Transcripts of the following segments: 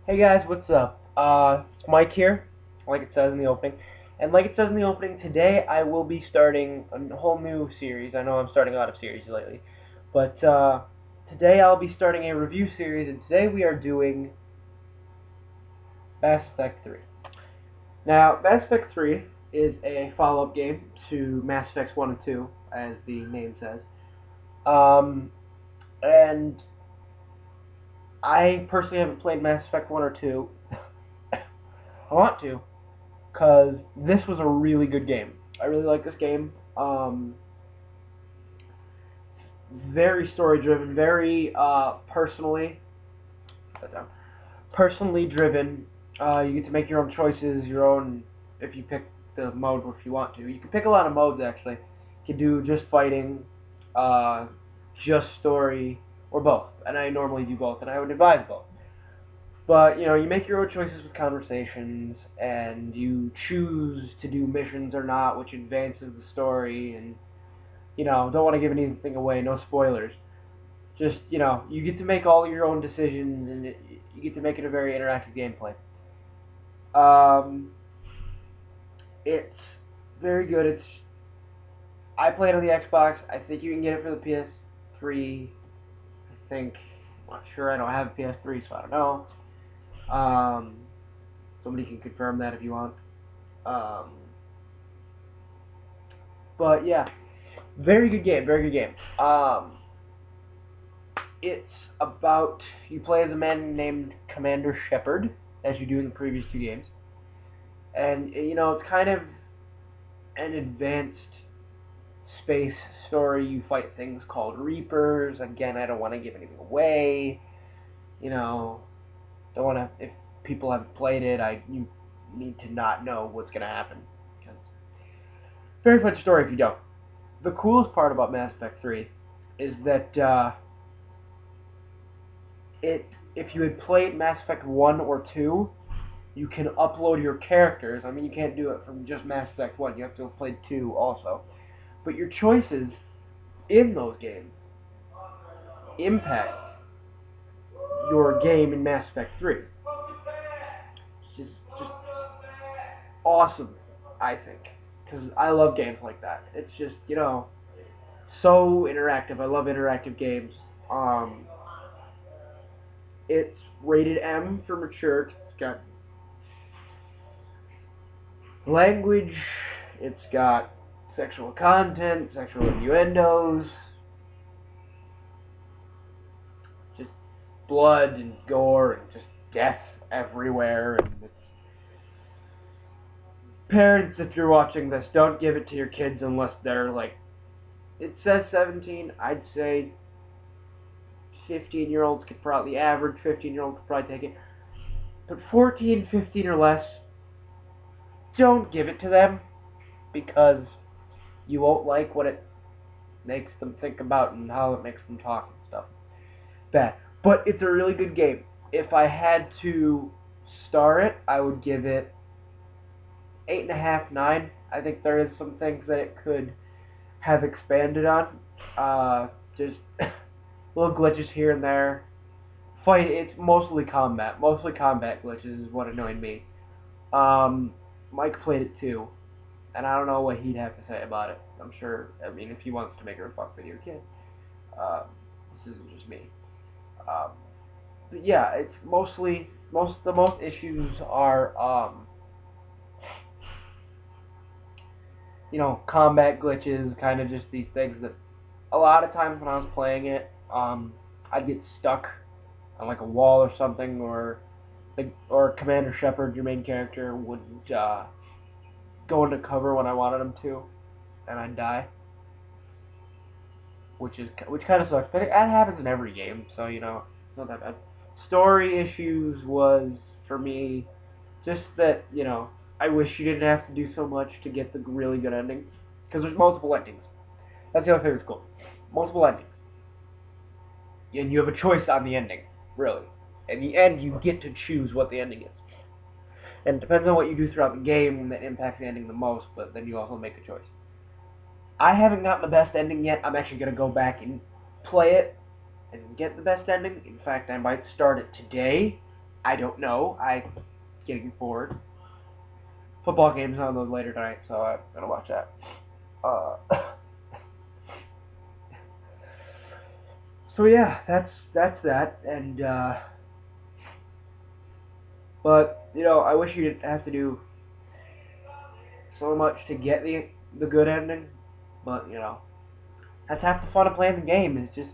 Hey guys, what's up? It's Mike here, like it says in the opening. And like it says in the opening, today I will be starting a whole new series. I know I'm starting a lot of series lately. But today I'll be starting a review series, and today we are doing Mass Effect 3. Now, Mass Effect 3 is a follow-up game to Mass Effect 1 and 2, as the name says. And I personally haven't played Mass Effect 1 or 2. I want to, because this was a really good game. I really like this game. Very story driven, very personally driven. You get to make your own choices, your own, if you pick the mode if you want to. You can pick a lot of modes actually. You can do just fighting, just story, or both. And I normally do both, and I would advise both. But, you make your own choices with conversations, and you choose to do missions or not, which advances the story, and, don't want to give anything away, no spoilers. Just, you get to make all your own decisions, and you get to make it a very interactive gameplay. It's very good. I played on the Xbox. I think you can get it for the PS3. I think, I'm not sure, I don't have a PS3, so I don't know. Somebody can confirm that if you want. But yeah, very good game, very good game. It's about, you play as a man named Commander Shepard, as you do in the previous two games. And, it's kind of an advanced space story. You fight things called Reapers. Again, I don't want to give anything away. Don't want to, if people haven't played it, you need to not know what's going to happen. Very fun story if you don't. The coolest part about Mass Effect 3 is that if you had played Mass Effect 1 or 2, you can upload your characters. I mean, you can't do it from just Mass Effect 1. You have to have played 2 also. But your choices in those games impact your game in Mass Effect 3. It's just awesome, I think. Because I love games like that. It's just, so interactive. I love interactive games. It's rated M for mature. It's got language. It's got sexual content, sexual innuendos, just blood and gore and just death everywhere. And parents, if you're watching this, don't give it to your kids unless they're like, it says 17. I'd say 15-year-olds could probably, the average 15-year-old could probably take it. But 14, 15 or less, don't give it to them, because you won't like what it makes them think about and how it makes them talk and stuff. Bad. But it's a really good game. If I had to star it, I would give it 8.5, 9. I think there is some things that it could have expanded on. Just little glitches here and there. It's mostly combat. Mostly combat glitches is what annoyed me. Mike played it too, and I don't know what he'd have to say about it. I'm sure, if he wants to make it a fuck video kid, this isn't just me. But yeah, it's most issues are, combat glitches, kind of just these things that a lot of times when I was playing it, I'd get stuck on like a wall or something, or Commander Shepard, your main character, wouldn't go into cover when I wanted him to, and I'd die, which kind of sucks. But that happens in every game, so it's not that bad. Story issues was for me just that I wish you didn't have to do so much to get the really good ending, because there's multiple endings. That's the other thing that's cool. Multiple endings, and you have a choice on the ending, really. In the end, you get to choose what the ending is. And it depends on what you do throughout the game that impacts the ending the most, but then you also make a choice. I haven't gotten the best ending yet. I'm actually going to go back and play it and get the best ending. In fact, I might start it today I don't know. I'm getting bored. Football game's on later tonight, so I'm gonna watch that. Uh, so yeah, that's that, and but I wish you didn't have to do so much to get the good ending, but that's half the fun of playing the game is just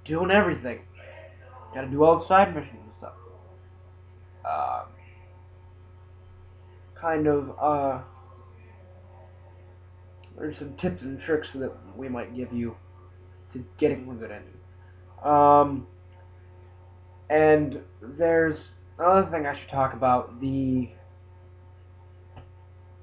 doing everything. Gotta do all the side missions and stuff. Um, kind of there's some tips and tricks that we might give you to getting a good ending. And there's another thing I should talk about,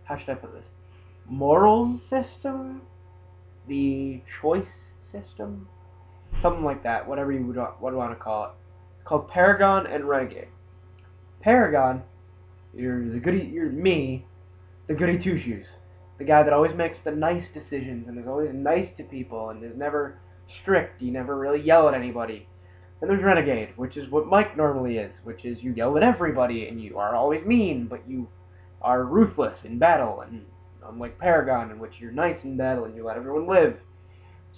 how should I put this? Moral system? The choice system? Something like that, whatever you would want to call it. It's called Paragon and Renegade. Paragon, you're me, the goody two-shoes. The guy that always makes the nice decisions and is always nice to people and is never strict. You never really yell at anybody. And there's Renegade, which is what Mike normally is, which is you yell at everybody and you are always mean, but you are ruthless in battle. And unlike Paragon, in which you're nice in battle and you let everyone live,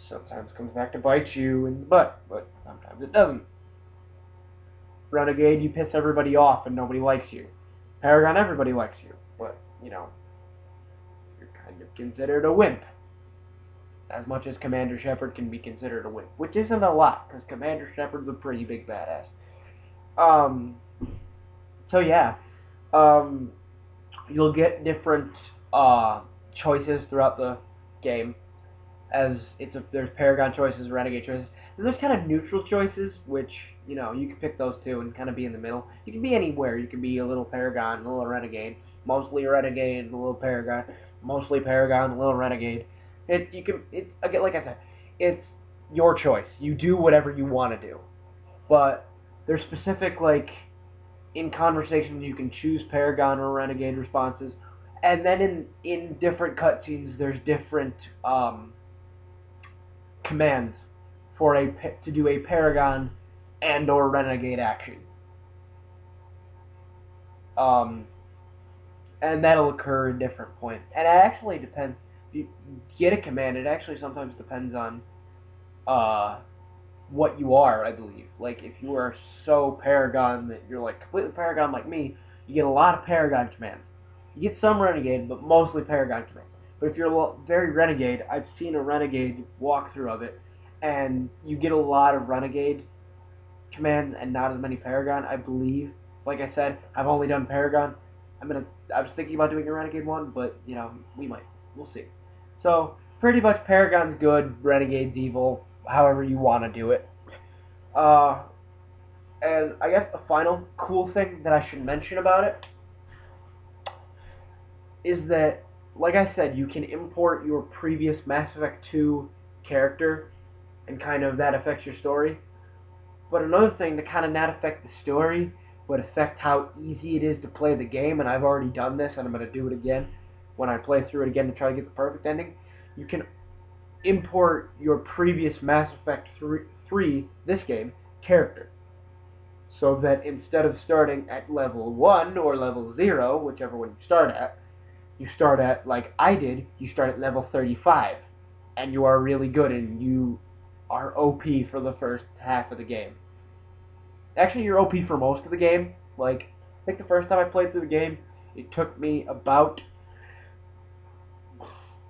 sometimes comes back to bite you in the butt, but sometimes it doesn't. Renegade, you piss everybody off and nobody likes you. Paragon, everybody likes you, but you're kind of considered a wimp. As much as Commander Shepard can be considered a wimp, which isn't a lot, because Commander Shepard's a pretty big badass. So yeah, you'll get different choices throughout the game, as there's Paragon choices, Renegade choices, and there's kind of neutral choices, which you can pick those two and kind of be in the middle. You can be anywhere. You can be a little Paragon, a little Renegade, mostly Renegade, a little Paragon, mostly Paragon, a little Renegade. Again, like I said, it's your choice. You do whatever you want to do, but there's specific in conversations you can choose Paragon or Renegade responses, and then in different cutscenes there's different commands to do a Paragon and or Renegade action. And that'll occur at different points. And it actually depends. If you get a command, it actually sometimes depends on what you are, I believe. Like, if you are so Paragon that you're completely Paragon like me, you get a lot of Paragon commands. You get some Renegade, but mostly Paragon commands. But if you're very Renegade, I've seen a Renegade walkthrough of it, and you get a lot of Renegade commands and not as many Paragon, I believe. Like I said, I've only done Paragon. I was thinking about doing a Renegade one, but we'll see. So pretty much Paragon's good, Renegade's evil, however you want to do it. And I guess the final cool thing that I should mention about it is that, like I said, you can import your previous Mass Effect 2 character, and kind of that affects your story. But another thing to kind of not affect the story, but affect how easy it is to play the game, and I've already done this, and I'm going to do it again when I play through it again to try to get the perfect ending, you can import your previous Mass Effect 3 this game, character. So that instead of starting at level 1 or level 0, whichever one you start at, like I did, you start at level 35. And you are really good, and you are OP for the first half of the game. Actually, you're OP for most of the game. I think the first time I played through the game, it took me about,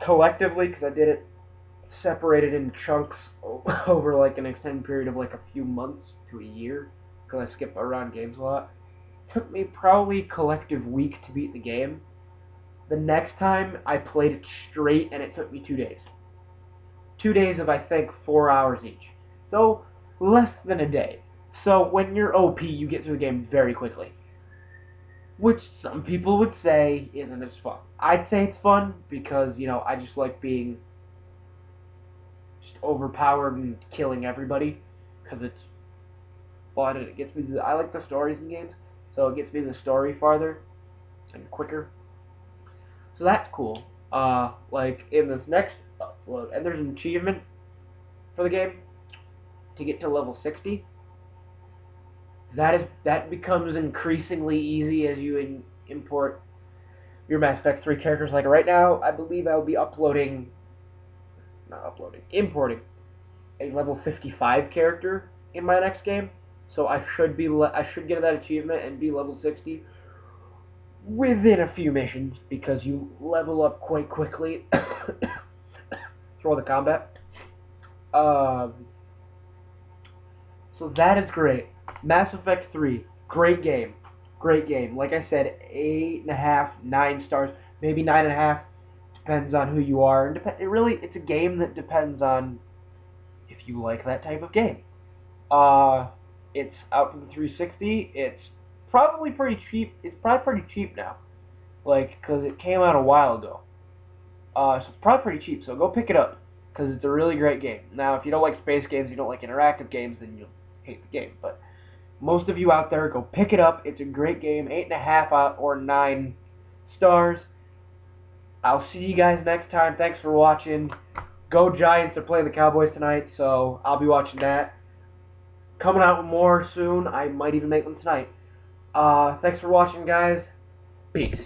collectively, because I did it separated in chunks over an extended period of a few months to a year, because I skip around games a lot. It took me probably collective week to beat the game. The next time I played it straight, and it took me 2 days. 2 days of, I think, 4 hours each. So, less than a day. So, when you're OP, you get through the game very quickly. Which some people would say isn't as fun. I'd say it's fun because, I just like being just overpowered and killing everybody. Because it's fun and it gets me I like the stories in games. So it gets me the story farther and quicker. So that's cool. In this next upload, and there's an achievement for the game to get to level 60. That becomes increasingly easy as you import your Mass Effect 3 characters. Like right now, I believe I'll be importing a level 55 character in my next game. So I should get that achievement and be level 60 within a few missions because you level up quite quickly through the combat. So that is great. Mass Effect 3, great game. Great game. Like I said, 8.5, 9 stars, maybe 9.5. Depends on who you are. It's a game that depends on if you like that type of game. It's out for the 360. It's probably pretty cheap. It's probably pretty cheap now, like because it came out a while ago. So it's probably pretty cheap. So go pick it up because it's a really great game. Now, if you don't like space games, you don't like interactive games, then you'll hate the game. But most of you out there, go pick it up. It's a great game. 8.5 out or 9 stars. I'll see you guys next time. Thanks for watching. Go Giants! They're playing the Cowboys tonight, so I'll be watching that. Coming out with more soon. I might even make them tonight. Thanks for watching, guys. Peace.